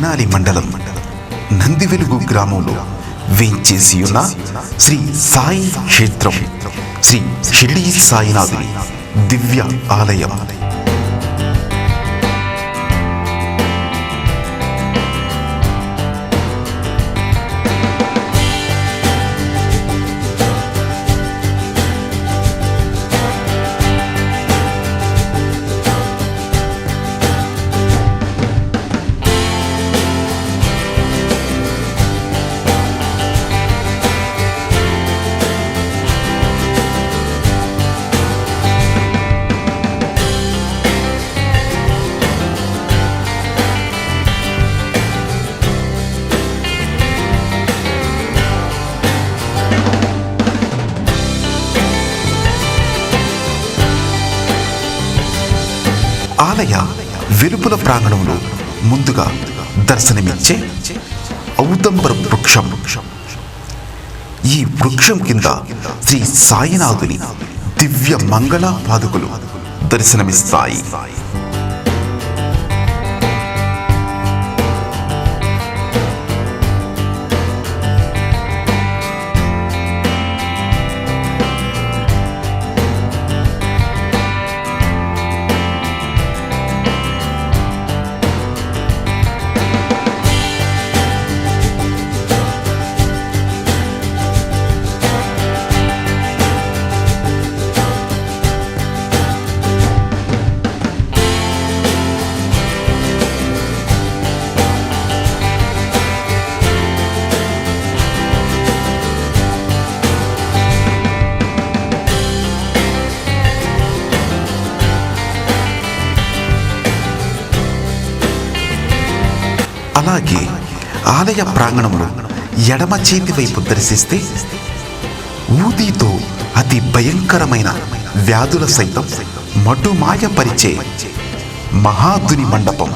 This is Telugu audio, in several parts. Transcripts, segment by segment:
తెనాలి మండలం నందివెలుగు గ్రామంలో వేంచేసి ఉన్న శ్రీ సాయి క్షేత్రం శ్రీ షిరిడి సాయినాథుని దివ్య ఆలయం. ఆలయ వెలుపల ప్రాంగణంలో ముందుగా దర్శనమిచ్చే ఔదంబర వృక్షం. ఈ వృక్షం కింద శ్రీ సాయినాథుని దివ్య మంగళ పాదుకలు దర్శనమిస్తాయి. అలాగే ఆలయ ప్రాంగణంలో ఎడమ చేతి వైపు దర్శిస్తే ఊదితో అతి భయంకరమైన వ్యాధుల సైతం మటుమాయపరిచే మహాధుని మండపం.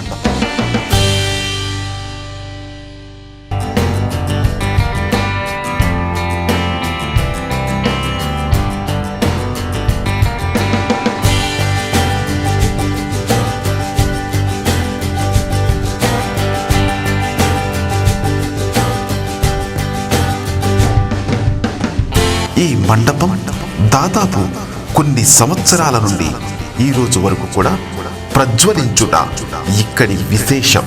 ఈ మండపం దాదాపు కొన్ని సంవత్సరాల నుండి ఈ రోజు వరకు కూడా ప్రజ్వలించుట ఇక్కడి విశేషం.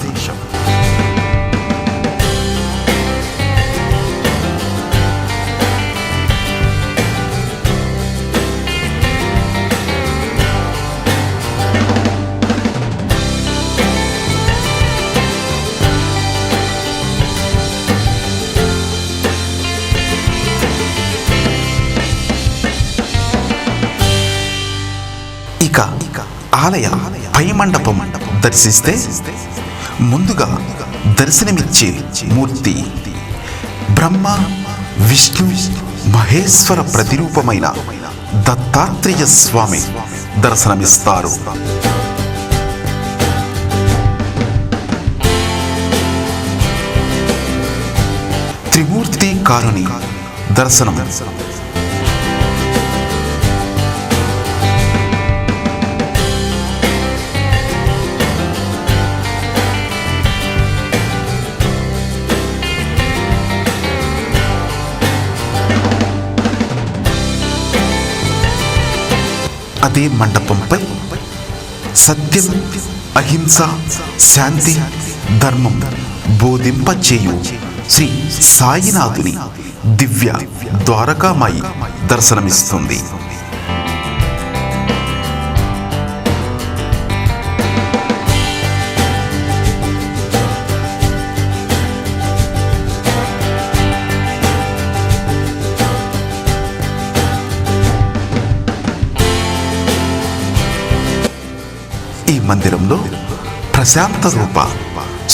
ఇక ఆలయ పై మండపం దర్శిస్తే ముందుగా దర్శనమిచ్చే మూర్తి బ్రహ్మ విష్ణు మహేశ్వర ప్రతిరూపమైన దత్తాత్రేయ స్వామి దర్శనమిస్తారు. త్రిమూర్తి కారుని దర్శనం. అదే మండపంపై సత్యం అహింస శాంతి ధర్మం బోధింపచేయు శ్రీ సాయినాథుని దివ్య ద్వారకామాయి దర్శనమిస్తుంది. ఈ మందిరంలో ప్రశాంత రూప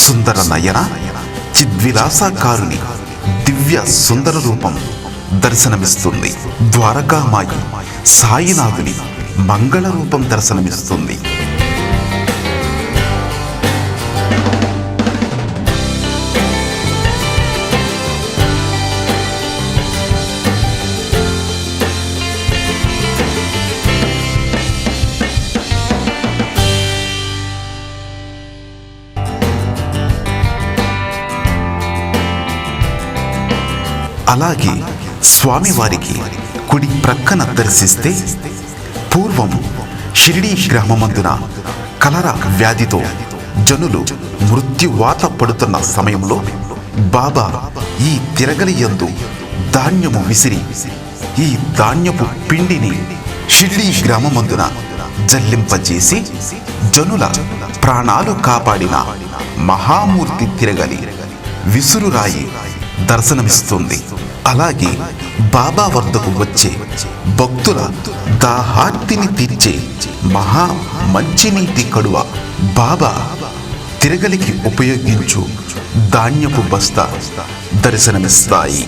సుందర నయన చిద్విలాసాకారుని దివ్య సుందర రూపం దర్శనమిస్తుంది. ద్వారకామాయి సాయినాథుని మంగళ రూపం దర్శనమిస్తుంది. అలాగే స్వామివారికి కుడి ప్రక్కన దర్శిస్తే పూర్వం షిరిడీ గ్రామమందున కలరా వ్యాధితో జనులు మృత్యువాత పడుతున్న సమయంలో బాబా ఈ తిరగలి యందు ధాన్యము విసిరి ఈ ధాన్యపు పిండిని షిరిడీ గ్రామమందున జల్లింపజేసి జనుల ప్రాణాలు కాపాడిన మహామూర్తి తిరగలి విసురురాయి దర్శనమిస్తుంది. అలాగే బాబా వద్దకు వచ్చే భక్తుల దాహార్తిని తీర్చే మహా మంచినీటి కడువ బాబా తిరగలికి ఉపయోగించు ధాన్యపు బస్తా దర్శనమిస్తాయి.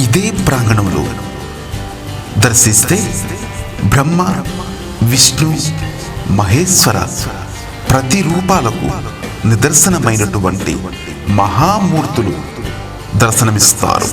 ఇదే ప్రాంగణంలో దర్శిస్తే బ్రహ్మ, విష్ణు, మహేశ్వర ప్రతిరూపాలకు నిదర్శనమైనటువంటి మహామూర్తులు దర్శనమిస్తారు.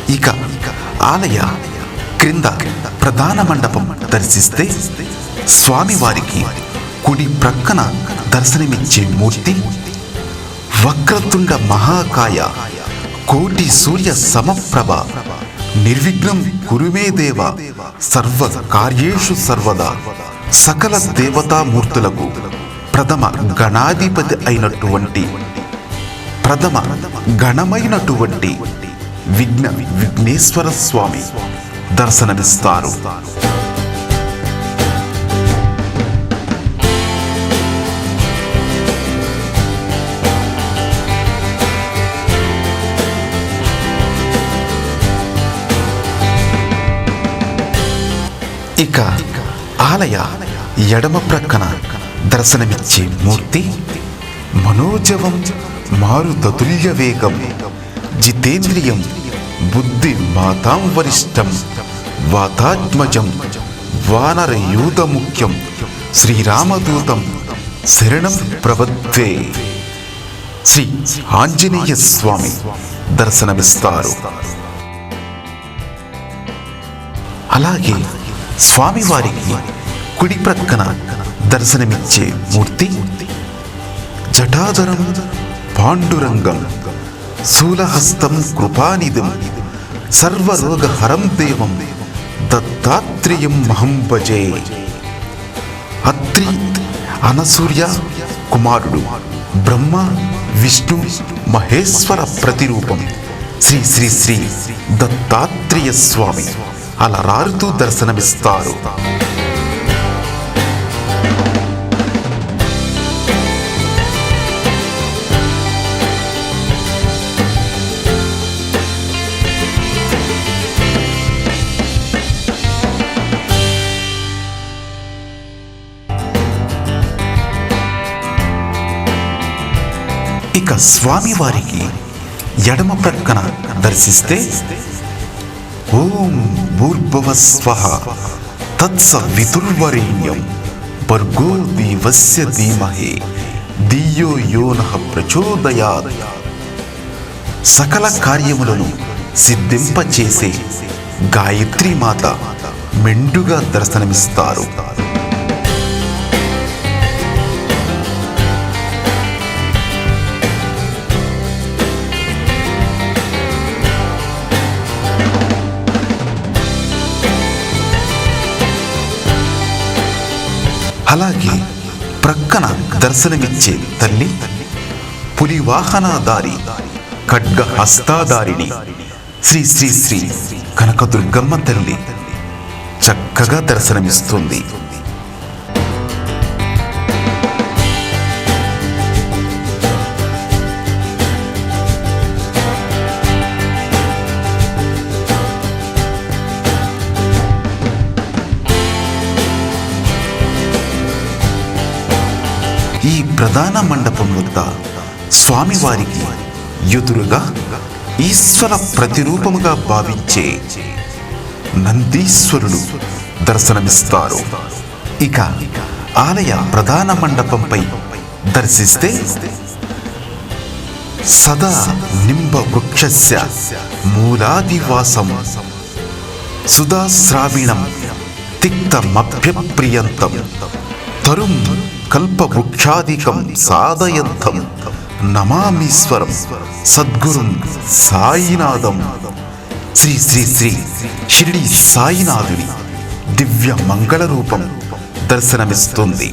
ఇక ఆలయ క్రింద ప్రధాన మండపం దర్శిస్తే స్వామివారికి కుడి ప్రక్కన దర్శనమిచ్చే మూర్తి వక్రతుండ మహాకాయ కోటి సూర్య సమప్రభ నిర్విఘ్నం కురుమే దేవ సర్వ కార్యేషు సర్వదా సకల దేవతామూర్తులకు ప్రథమ గణాధిపతి అయినటువంటి ప్రథమ గణమైనటువంటి విఘ్నేశ్వర స్వామి దర్శనమిస్తారు. ఇక ఆలయ ఎడమ ప్రక్కన దర్శనమిచ్చే మూర్తి మనోజవం మారుతతుల్య వేగం జితేంద్రియం బుద్ధి మాతాం వరిష్టం వాతాత్మజం వానరయూత ముఖ్యం శ్రీరామదూతం శరణం ప్రవద్వే శ్రీ ఆంజనేయ స్వామి దర్శనమిస్తారు. అలాగే స్వామివారికి కుడి ప్రక్కన దర్శనమిచ్చే మూర్తి జటాధరం పాండురంగం శూలహస్తం కృపానిధిం సర్వరోగహరం దేవం దత్తాత్రేయం మహం భజే. అత్రి అనసూర్య కుమారుడు బ్రహ్మ విష్ణు మహేశ్వర ప్రతిరూపం శ్రీ శ్రీ శ్రీ దత్తాత్రేయ స్వామి అలరారుతూ దర్శనమిస్తారు. ఇక స్వామివారికి ఎడమ ప్రక్కన దర్శిస్తే ఓం భూర్భువస్వః తత్సవితుర్వరేణ్యం భర్గో దేవస్య ధీమహి ధియో యో నః ప్రచోదయాత్. సకల కార్యములను సిద్ధింపచేసే గాయత్రీ మాత మెండుగా దర్శనమిస్తారు. అలాగే ప్రక్కన దర్శనమిచ్చే తల్లి పులివాహనధారి ఖడ్గ హస్తాధారిణి శ్రీ శ్రీ శ్రీ కనకదుర్గమ్మ తల్లి చక్కగా దర్శనమిస్తుంది. ఈ ప్రధాన మండపం వద్ద స్వామివారికి ఎదురుగా ఈశ్వర ప్రతిరూపముగా భావించే నందీశ్వరుడు దర్శనమిస్తారు. ఇక ఆలయ ప్రధాన మండపంపై దర్శిస్తే సదా నింబ వృక్షస్య మూలాదివాసం సుధాశ్రావిణం తిక్తమభ్యప్రియంతం తరుం కల్పవృక్షాదికం సాధయంతం నమామీశ్వరం సద్గురుం సాయినాథం. శ్రీ శ్రీ శ్రీ షిరిడి సాయినాథుని దివ్య మంగళ రూపం దర్శనమిస్తుంది.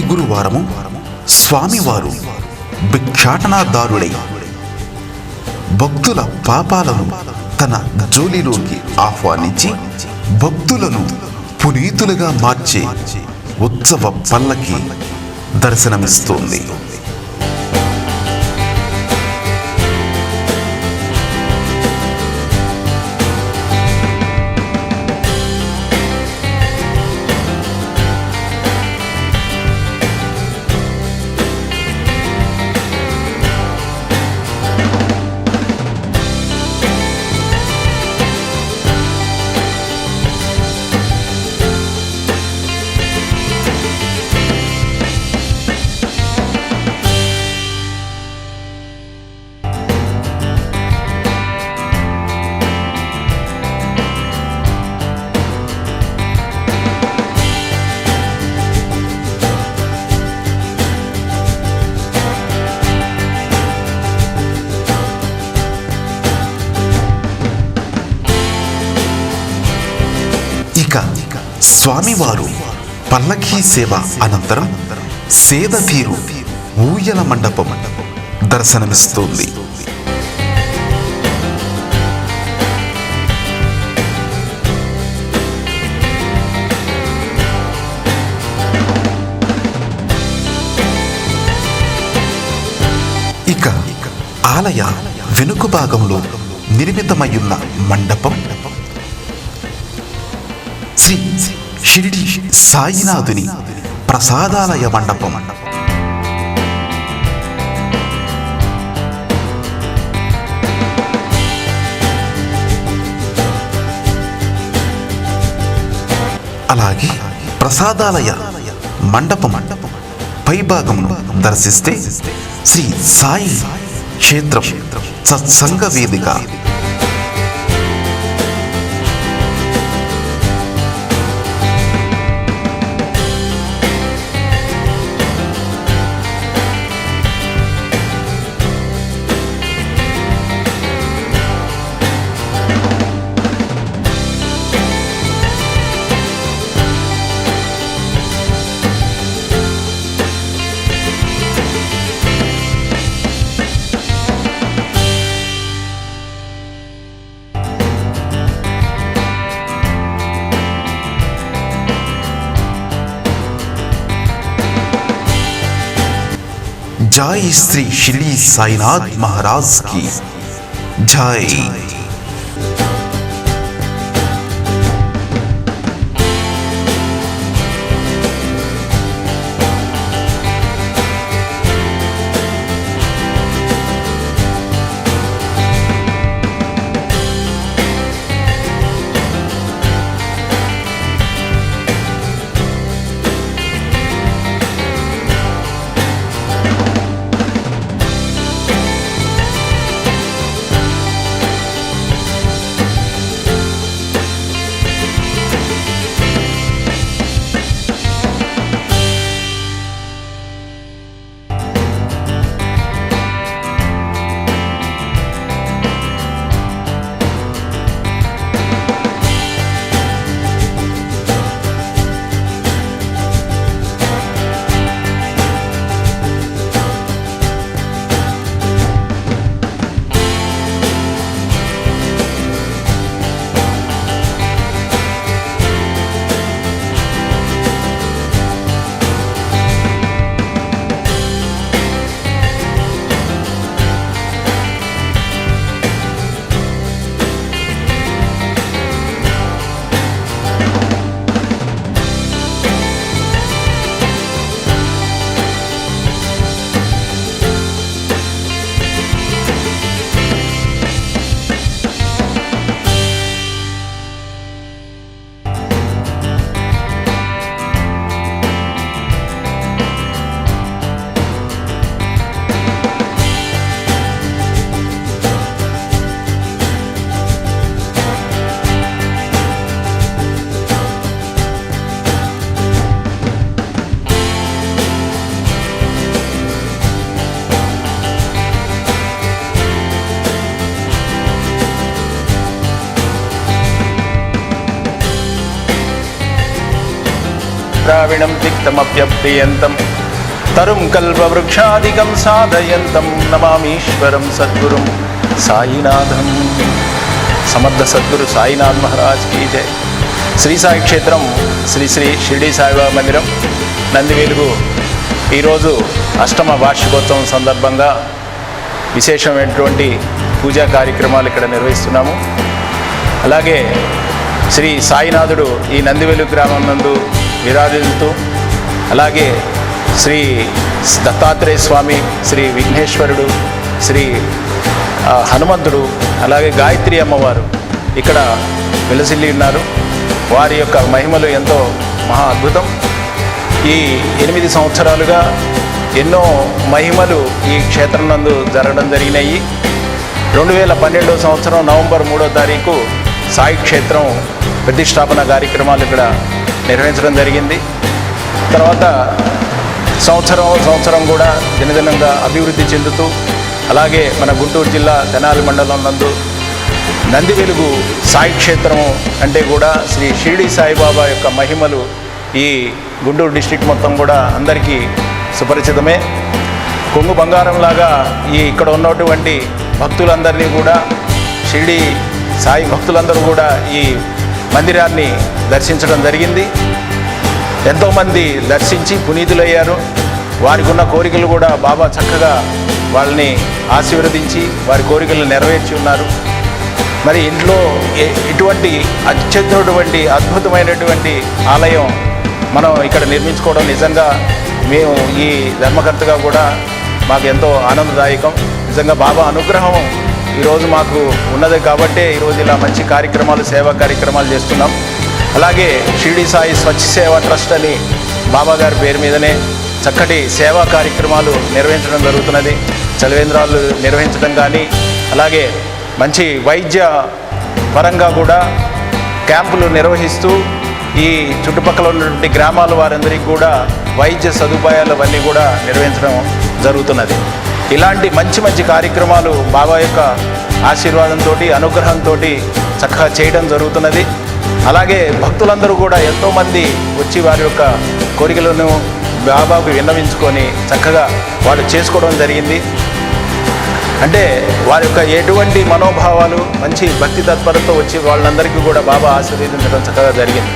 గురువారము స్వామివారు భిక్షాటనాదారుడై భక్తుల పాపాలను తన జోలిలోకి ఆహ్వానించి భక్తులను పునీతులుగా మార్చే ఉత్సవ పల్లకి దర్శనమిస్తోంది. ఇక స్వామివారు పల్లకీ సేవ అనంతరం సేద తీరు ఊయల మండపం దర్శనమిస్తుంది. ఇక ఆలయ వెనుక భాగంలో నిర్మితమయ్యున్న మండపం శ్రీ షిరిడి సాయినాథుని ప్రసాదాలయ మండపం. అలాగే ప్రసాదాలయ మండపం పైభాగమును దర్శిస్తే శ్రీ సాయి క్షేత్రం సత్సంగ వేదిక, जय श्री शिरडी साईनाथ महाराज की जय। द्राविणं तिक्तमप्यप्रियन्तम् తరుం కల్పవృక్షాదికం సాధయంతం నమామీశ్వరం సద్గురుం సాయినాథం. సమర్థ సద్గురు సాయినాథ్ మహారాజ్ కీ జై. శ్రీ సాయి క్షేత్రం శ్రీ శ్రీ షిరిడి సాయిబాబా మందిరం నందివేలుగు ఈరోజు అష్టమ వార్షికోత్సవం సందర్భంగా విశేషమైనటువంటి పూజా కార్యక్రమాలు ఇక్కడ నిర్వహిస్తున్నాము. అలాగే శ్రీ సాయినాథుడు ఈ నందివేలుగు గ్రామం నందు విరాజిల్లుతూ, అలాగే శ్రీ దత్తాత్రేయ స్వామి, శ్రీ విఘ్నేశ్వరుడు, శ్రీ హనుమంతుడు, అలాగే గాయత్రి అమ్మవారు ఇక్కడ వెలసిల్లి ఉన్నారు. వారి యొక్క మహిమలు ఎంతో మహా అద్భుతం. ఈ 8 సంవత్సరాలుగా ఎన్నో మహిమలు ఈ క్షేత్రం నందు జరగడం జరిగినాయి. 2012 సంవత్సరం నవంబర్ 3వ తారీఖు సాయి క్షేత్రం ప్రతిష్టాపన కార్యక్రమాలు ఇక్కడ నిర్వహించడం జరిగింది. తర్వాత సంవత్సరం కూడా దినదినంగా అభివృద్ధి చెందుతూ, అలాగే మన గుంటూరు జిల్లా తెనాలి మండలం నందు నందివెలుగు సాయి క్షేత్రము అంటే కూడా శ్రీ షిరిడి సాయిబాబా యొక్క మహిమలు ఈ గుంటూరు డిస్ట్రిక్ట్ మొత్తం కూడా అందరికీ సుపరిచితమే. కొంగు బంగారంలాగా ఇక్కడ ఉన్నటువంటి భక్తులందరినీ కూడా, షిరిడి సాయి భక్తులందరూ కూడా ఈ మందిరాన్ని దర్శించడం జరిగింది. ఎంతోమంది దర్శించి పునీతులయ్యారు. వారికి ఉన్న కోరికలు కూడా బాబా చక్కగా వాళ్ళని ఆశీర్వదించి వారి కోరికలను నెరవేర్చి ఉన్నారు. మరి ఇంట్లో ఇటువంటి అత్యద్భుతమైనటువంటి అద్భుతమైనటువంటి ఆలయం మనం ఇక్కడ నిర్మించుకోవడం నిజంగా మేము ఈ ధర్మకర్తగా కూడా మాకు ఎంతో ఆనందదాయకం. నిజంగా బాబా అనుగ్రహం ఈరోజు మాకు ఉన్నది కాబట్టే ఈరోజు ఇలా మంచి కార్యక్రమాలు, సేవా కార్యక్రమాలు చేస్తున్నాం. అలాగే షిరిడి సాయి స్వచ్ఛ సేవా ట్రస్ట్ అని బాబా గారి పేరు మీదనే చక్కటి సేవా కార్యక్రమాలు నిర్వహించడం జరుగుతున్నది. చలివేంద్రాలు నిర్వహించడం కానీ, అలాగే మంచి వైద్య పరంగా కూడా క్యాంపులు నిర్వహిస్తూ ఈ చుట్టుపక్కల ఉన్నటువంటి గ్రామాల వారందరికీ కూడా వైద్య సదుపాయాలు అవన్నీ కూడా నిర్వహించడం జరుగుతున్నది. ఇలాంటి మంచి మంచి కార్యక్రమాలు బాబా యొక్క ఆశీర్వాదంతో, అనుగ్రహంతో చక్కగా చేయడం జరుగుతున్నది. అలాగే భక్తులందరూ కూడా ఎంతోమంది వచ్చి వారి యొక్క కోరికలను బాబాకు విన్నవించుకొని చక్కగా వాళ్ళు చేసుకోవడం జరిగింది. అంటే వారి యొక్క ఎటువంటి మనోభావాలు, మంచి భక్తి తత్పరతో వచ్చి వాళ్ళందరికీ కూడా బాబా ఆశీర్వదించడం చక్కగా జరిగింది.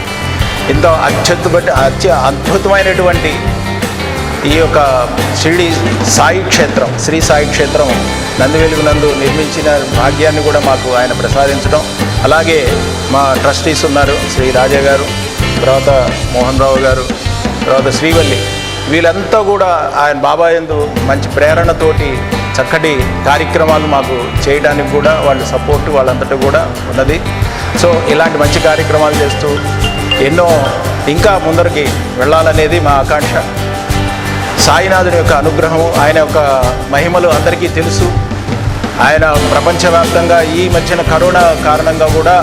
ఎంతో అద్భుతమైనటువంటి ఈ యొక్క షిరిడి సాయి క్షేత్రం, శ్రీ సాయి క్షేత్రం నందివెలుగు నందు నిర్మించిన భాగ్యాన్ని కూడా మాకు ఆయన ప్రసాదించడం. అలాగే మా ట్రస్టీస్ ఉన్నారు, శ్రీ రాజా గారు, తర్వాత మోహన్ రావు గారు, తర్వాత శ్రీవల్లి, వీళ్ళంతా కూడా ఆయన బాబా యందు మంచి ప్రేరణతోటి చక్కటి కార్యక్రమాలు మాకు చేయడానికి కూడా వాళ్ళు సపోర్టు వాళ్ళంతటా కూడా ఉన్నది. సో ఇలాంటి మంచి కార్యక్రమాలు చేస్తూ ఎన్నో ఇంకా ముందరికి వెళ్ళాలనేది మా ఆకాంక్ష. సాయినాథుని యొక్క అనుగ్రహం, ఆయన యొక్క మహిమలు అందరికీ తెలుసు. ఆయన ప్రపంచవ్యాప్తంగా ఈ మధ్యన కరోనా కారణంగా కూడా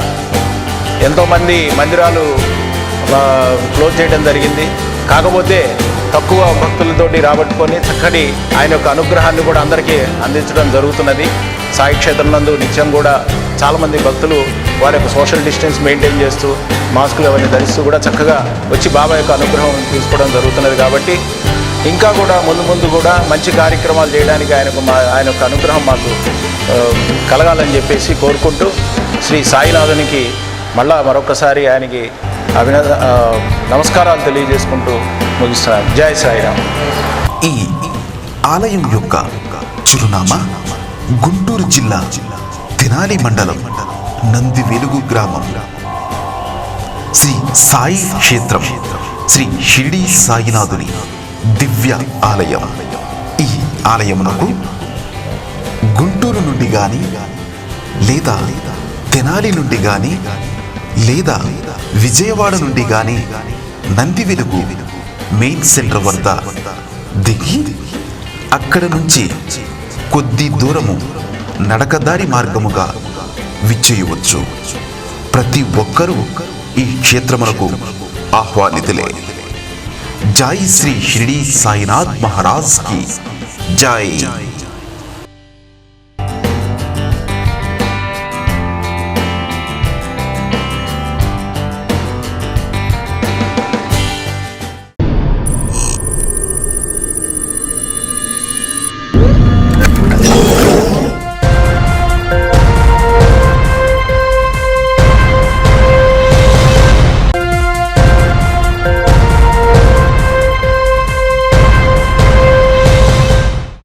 ఎంతోమంది మందిరాలు క్లోజ్ చేయడం జరిగింది. కాకపోతే తక్కువ భక్తులతోటి రాబట్టుకొని చక్కటి ఆయన యొక్క అనుగ్రహాన్ని కూడా అందరికీ అందించడం జరుగుతున్నది. సాయి క్షేత్రం నందు నిత్యం కూడా చాలామంది భక్తులు వారి యొక్క సోషల్ డిస్టెన్స్ మెయింటైన్ చేస్తూ, మాస్కులు అవన్నీ ధరిస్తూ కూడా చక్కగా వచ్చి బాబా యొక్క అనుగ్రహం తీసుకోవడం జరుగుతున్నది. కాబట్టి ఇంకా కూడా ముందు కూడా మంచి కార్యక్రమాలు చేయడానికి ఆయన యొక్క అనుగ్రహం మాకు కలగాలని చెప్పేసి కోరుకుంటూ శ్రీ సాయినాథునికి మరొకసారి ఆయనకి నమస్కారాలు తెలియజేసుకుంటూ ముగిస్తున్నాను. జై సాయిరామ్. ఈ ఆలయం యొక్క చిరునామా గుంటూరు జిల్లా తెనాలి మండలం నందివెలుగు గ్రామం. శ్రీ సాయి క్షేత్రం శ్రీ షిరిడి సాయినాథుని దివ్య ఆలయం. ఈ ఆలయమునకు గుంటూరు నుండి కానీ, లేదా తెనాలి నుండి కానీ, లేదా విజయవాడ నుండి కానీ నందివెలుగు మెయిన్ సెంటర్ వద్ద దిగి అక్కడ నుంచి కొద్ది దూరము నడకదారి మార్గముగా విచ్చేయవచ్చు. ప్రతి ఒక్కరూ ఈ క్షేత్రమునకు ఆహ్వానితులే. జై శ్రీ షిరిడి సాయినాథ్ మహారాజ్ కి జై.